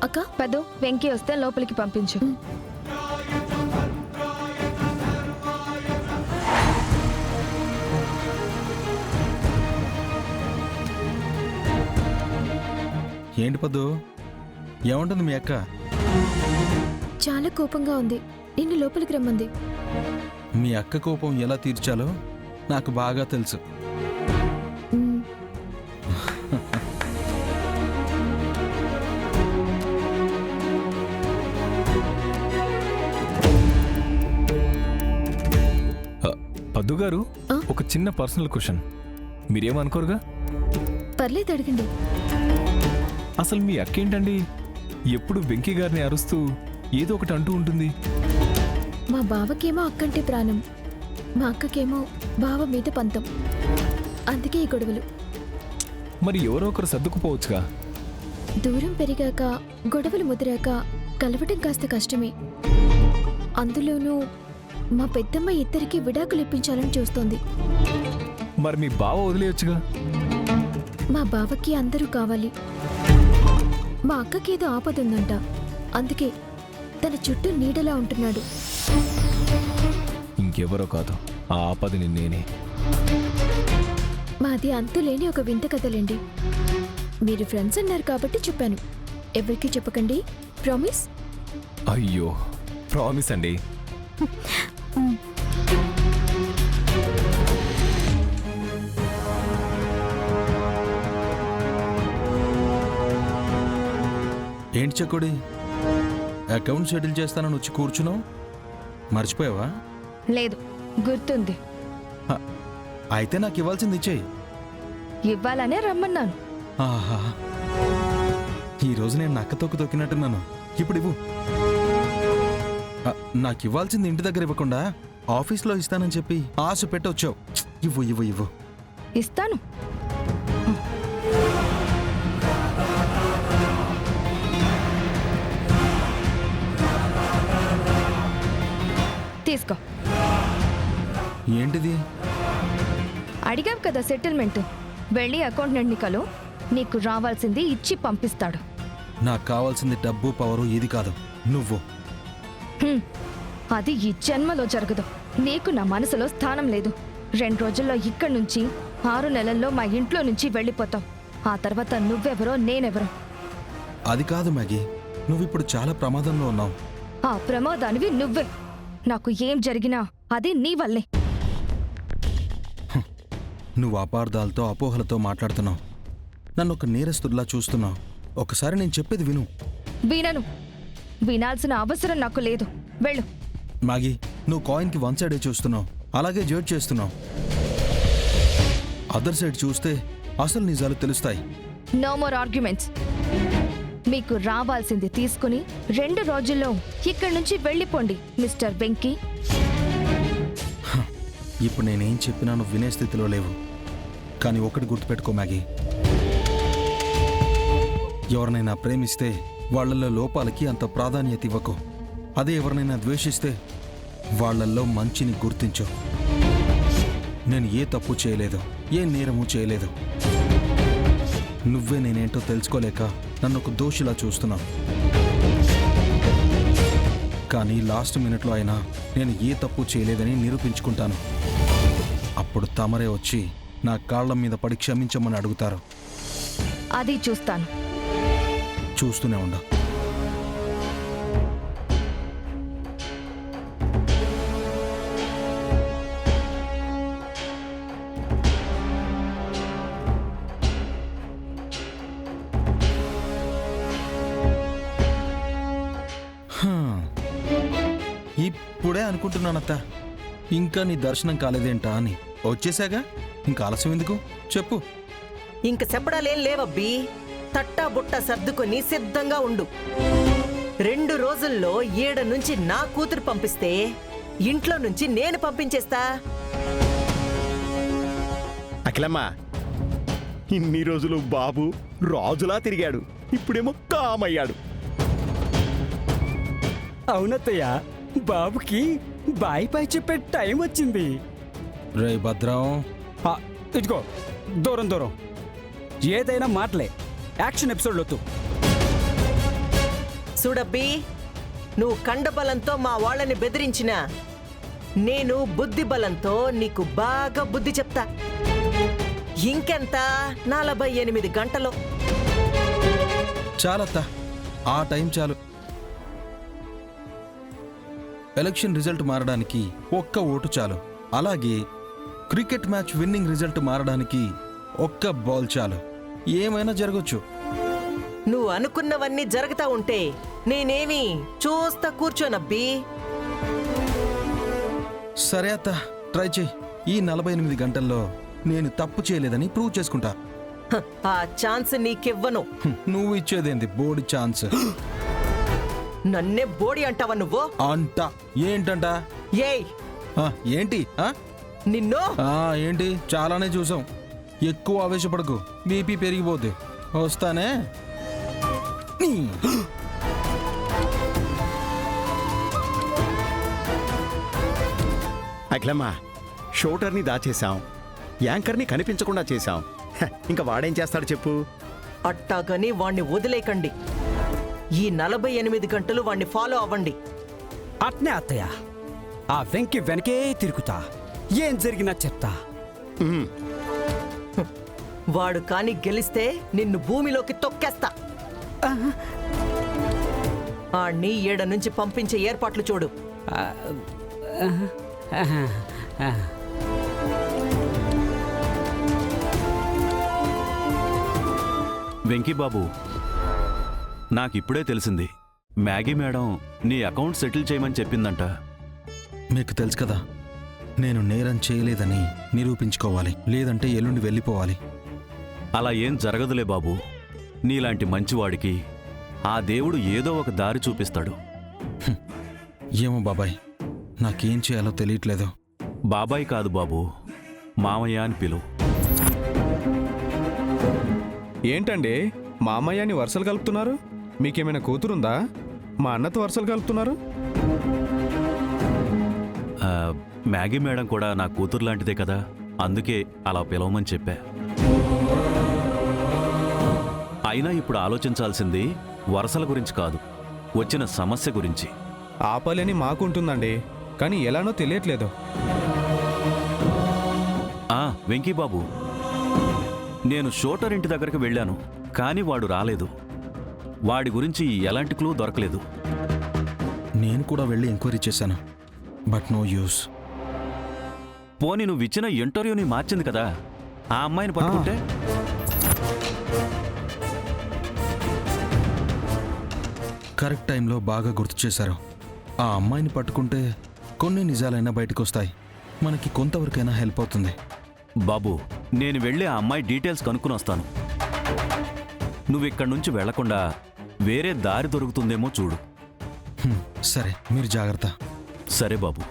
అక్క పదు వెంకీ వస్తే లోపలికి పంపించు. ఏంటి పద్దు, ఏముంటుంది మీ అక్క? చాలా కోపంగా ఉంది, నిన్ను లోపలికి రమ్మంది. మీ అక్క కోపం ఎలా తీర్చాలో నాకు బాగా తెలుసు. మ్, పద్దు గారు, ఆ? ఒక చిన్న పర్సనల్ క్వశ్చన్, మీరేమనుకోరుగా? పర్లేదు అడగండి. అసలు మీ అక్క ఏంటండి ఎప్పుడు వెంకీ గారిని అరుస్తూ ఏదో ఒకటి అంటూ ఉంటుంది? మా బావకేమో అక్కంటే ప్రాణం, మా అక్కకేమో బావ మీద పంతం. అందుకే ఈ గొడవలు. మరి ఎవరో ఒకరు సర్దుకుపోవచ్చుగా. దూరం పెరిగాక గొడవలు ముదిరాక కలవటం కాస్త కష్టమే. అందులోనూ మా పెద్దమ్మ ఇద్దరికి విడాకులు ఇప్పించాలని చూస్తోంది. మరి మీ బావ వదిలేయొచ్చుగా. మా బావకి అందరూ కావాలి. మా అక్కకేదో ఆపదుందంట, అందుకే తన చుట్టూ నీడలా ఉంటున్నాడు. ఇంకెవరో కాదు, ఆ ఆపదని నేనే. మాది అంతులేని ఒక వింత కథలేండి. మీరు ఫ్రెండ్స్ అన్నారు కాబట్టి చెప్పాను. ఎవరికీ చెప్పకండి, ప్రామిస్. అయ్యో, ప్రామిస్ అండి. ఏంటి చక్కుడి, అకౌంట్ సెటిల్ చేస్తానని వచ్చి కూర్చున్నావు, మర్చిపోయావా? లేదు, గుర్తుంది. అయితే నాకు ఇవ్వాల్సింది ఇచ్చేయి. ఇవ్వాలనే రమ్మన్నాను. ఆహా, ఈరోజు నేను నక్క తొక్కు తొక్కినట్టున్నాను. ఇప్పుడు ఇవ్వు. నాకు ఇవ్వాల్సింది ఇంటి దగ్గర ఇవ్వకుండా ఆఫీస్లో ఇస్తానని చెప్పి ఆశ పెట్టి వచ్చావు. ఇవ్వు ఇవ్వు ఇవ్వు. ఇస్తాను. తీసుకో. ఏంటిది? అడిగావు కదా సెటిల్మెంట్. వెళ్ళి అకౌంటెంట్ని కలు, నీకు రావాల్సింది ఇచ్చి పంపిస్తాడు. నాకు కావాల్సింది డబ్బు పవరు ఇది కాదు, నువ్వు. హ్మ్, అది ఈ జన్మలో జరగదు. నీకు నా మనసులో స్థానం లేదు. 2 రోజుల్లో ఇక్కడి నుంచి 6 నెలల్లో మా ఇంట్లో నుంచి వెళ్ళిపోతావు. ఆ తర్వాత నువ్వెవరో నేనెవరో. అది కాదు మ్యాగీ, నువ్విప్పుడు చాలా ప్రమాదంలో ఉన్నావు. ఆ ప్రమాదానివి నువ్వే. నాకు ఏం జరిగినా అది నీ వల్లే. నువ్వు అపార్థాలతో అపోహలతో మాట్లాడుతున్నావు. నన్ను ఒక నేరస్తుడిలా చూస్తున్నావు. ఒకసారి నేను చెప్పేది విను. వినను. వినాల్సిన అవసరం నాకు లేదు. వెళ్ళు. మ్యాగీ, నువ్వు కాయిన్కి 1 సైడే చూస్తున్నావు, అలాగే జడ్జ్ చేస్తున్నావు. అదర్ సైడ్ చూస్తే అసలు నిజాలు తెలుస్తాయి. No more arguments. మీకు రావాల్సింది తీసుకుని 2 రోజుల్లో ఇక్కడి నుంచి వెళ్ళిపోండి మిస్టర్ వెంకీ. ఇప్పుడు నేనేం చెప్పినా నువ్వు వినే స్థితిలో లేవు. కానీ ఒకటి గుర్తుపెట్టుకో మ్యాగీ, ఎవరినైనా ప్రేమిస్తే వాళ్లలో లోపాలకి అంత ప్రాధాన్యత ఇవ్వకు. అదే ఎవరినైనా ద్వేషిస్తే వాళ్లల్లో మంచిని గుర్తించు. నేను ఏ తప్పు చేయలేదు, ఏ నేరము చేయలేదు. నువ్వే నేనేంటో తెలుసుకోలేక నన్ను ఒక దోషిలా చూస్తున్నావు. కానీ లాస్ట్ మినిట్లో అయినా నేను ఏ తప్పు చేయలేదని నిరూపించుకుంటాను. అప్పుడు తమరే వచ్చి నా కాళ్ల మీద పడి క్షమించమని అడుగుతారు. అది చూస్తాను. చూస్తూనే ఉండ. ఇప్పుడే అనుకుంటున్నానత్త, ఇంకా నీ దర్శనం కాలేదేంటా అని. వచ్చేసాగా, ఇంకా ఆలస్యం ఎందుకు చెప్పు. ఇంక చెప్పడాలేం లేవబ్బి. తట్టా బుట్ట సర్దుకొని సిద్ధంగా ఉండు. 2 రోజుల్లో 7 నుంచి నా కూతురు పంపిస్తే ఇంట్లో నుంచి నేను పంపించేస్తా. అఖిలమ్మ, ఇన్ని రోజులు బాబు రాజులా తిరిగాడు, ఇప్పుడేమో కామయ్యాడు. అవునత్తయ్య, బాబుకి బాయ్ బాయ్ చెప్పే టైం వచ్చింది. రే భద్రం, ఇదిగో దూరం దూరం, ఏదైనా మాటలే. యాక్షన్ ఎపిసోడ్ వద్దు. చూడబ్బి, నువ్వు కండబలంతో మా వాళ్ళని బెదిరించినా నేను బుద్ధి బలంతో నీకు బాగా బుద్ధి చెప్తా. ఇంకెంత 48 గంటలో. చాలత్తా, ఆ టైం చాలు. ఎలక్షన్ రిజల్ట్ మారడానికి ఒక్క ఓటు చాలు. అలాగే క్రికెట్ మ్యాచ్ విన్నింగ్ రిజల్ట్ మారడానికి ఒక్క బాల్ చాలు. ఏమైనా జరగచ్చు. నువ్వు అనుకున్నవన్నీ జరుగుతా ఉంటే నేనేమి చూస్తా కూర్చోనబ్బి. సరే అత్త, ట్రై చేయి. ఈ 48 గంటల్లో నేను తప్పు చేయలేదని ప్రూవ్ చేసుకుంటా. హ, ఆ ఛాన్స్ నీకివ్వను. నువ్వు ఇచ్చేదేంది బోడి ఛాన్స్? నన్నే బోడి అంటావా నువ్వు? అంట ఏంటంట? ఏయ్ ఆ, ఏంటి ఆ? నిన్ను ఆ, ఏంటి చాలానే చూసాం. ఎక్కువ ఆవేశపడకు, బీపీ పెరిగిపోద్ది. వస్తానే. నీ. అఖిలమ్మ, షూటర్ని దాచేశాం, యాంకర్ని కనిపించకుండా చేశాం. ఇంకా వాడేం చేస్తాడు చెప్పు? అట్టాగని వాణ్ణి వదిలేకండి. ఈ 48 గంటలు వాణ్ణి ఫాలో అవ్వండి. అట్నే అత్తయ్య, ఆ వెంకి వెనకే తిరుగుతా, ఏం జరిగినా చెప్తా. వాడు కాని గెలిస్తే నిన్ను భూమిలోకి తొక్కేస్తా. ఆణ్ణి 7 నుంచి పంపించే ఏర్పాట్లు చూడు. వెంకీబాబు, నాకిప్పుడే తెలిసింది, మ్యాగీ మేడం నీ అకౌంట్ సెటిల్ చేయమని చెప్పిందంట. మీకు తెలుసు కదా, నేను నేరం చేయలేదని నిరూపించుకోవాలి, లేదంటే ఎల్లుండి వెళ్ళిపోవాలి. అలా ఏం జరగదులే బాబు. నీలాంటి మంచివాడికి ఆ దేవుడు ఏదో ఒక దారి చూపిస్తాడు. ఏమో బాబాయ్, నాకేం చేయాలో తెలియట్లేదు. బాబాయ్ కాదు బాబు, మామయ్య అని పిలువు. ఏంటండి మామయ్యని వరుసలు కలుపుతున్నారు? మీకేమైనా కూతురుందా? మా అన్నతో వరుసలు కలుపుతున్నారు. ఆ, మ్యాగీ మేడం కూడా నా కూతురు లాంటిదే కదా, అందుకే అలా పిలవమని చెప్పా. అయినా ఇప్పుడు ఆలోచించాల్సింది వరసల గురించి కాదు, వచ్చిన సమస్య గురించి. ఆపాలని మాకుంటుందండి, కానీ ఎలానో తెలియట్లేదు. వెంకీబాబు, నేను షూటర్ ఇంటి దగ్గరికి వెళ్ళాను, కానీ వాడు రాలేదు. వాడి గురించి ఎలాంటి క్లూ దొరకలేదు. నేను కూడా వెళ్ళి ఎంక్వైరీ చేశాను, బట్ నో యూస్. పోనీ నువ్వు ఇచ్చిన ఇంటర్వ్యూని మార్చింది కదా, ఆ అమ్మాయిని పట్టుకుంటే. కరెక్ట్ టైంలో బాగా గుర్తు చేశారు. ఆ అమ్మాయిని పట్టుకుంటే కొన్ని నిజాలైనా బయటకు వస్తాయి, మనకి కొంతవరకైనా హెల్ప్ అవుతుంది. బాబు, నేను వెళ్ళి ఆ అమ్మాయి డీటెయిల్స్ కనుక్కుని వస్తాను. నువ్విక్కడి నుంచి వెళ్లకుండా వేరే దారి దొరుకుతుందేమో చూడు. సరే, మీరు జాగ్రత్త. సరే బాబు.